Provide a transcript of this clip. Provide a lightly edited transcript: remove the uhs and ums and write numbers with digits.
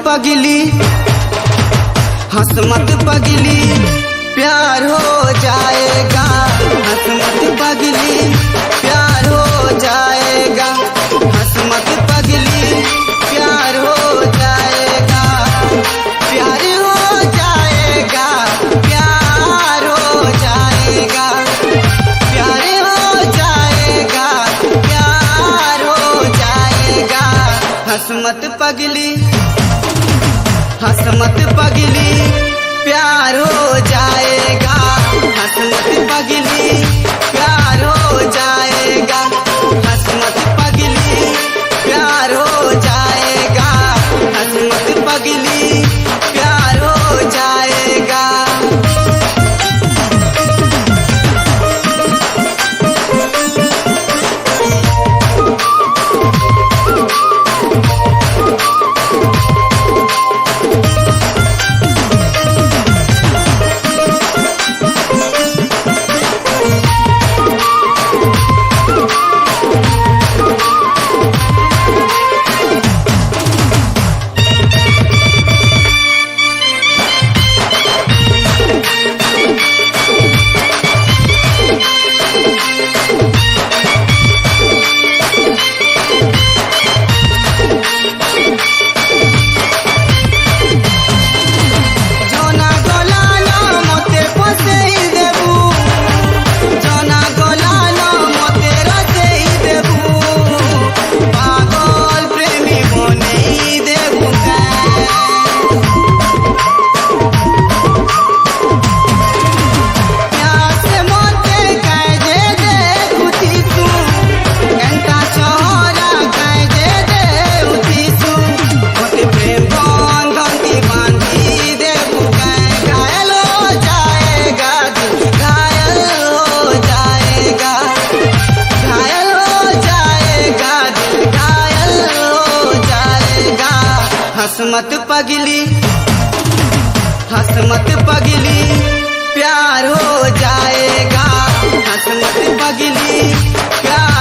पगली, हंस मत पगली, प्यार हो जाएगा। हंस मत पगली, प्यार हो जाएगा। हंस मत पगली, प्यार हो जाएगा। प्यार हो जाएगा, प्यार हो जाएगा। प्यार हो जाएगा, प्यार हो जाएगा। हंस मत पगली, हंस मत पगली, प्यार हो जाएगा। हंस मत पगली, प्यार हो जाएगा। हंस मत पगली, प्यार हो जाएगा। हंस मत पगली, प्यार हो जाएगा। हंस मत पगली, हंस मत पगली, प्यार हो जाएगा। हंस मत पगली, प्यार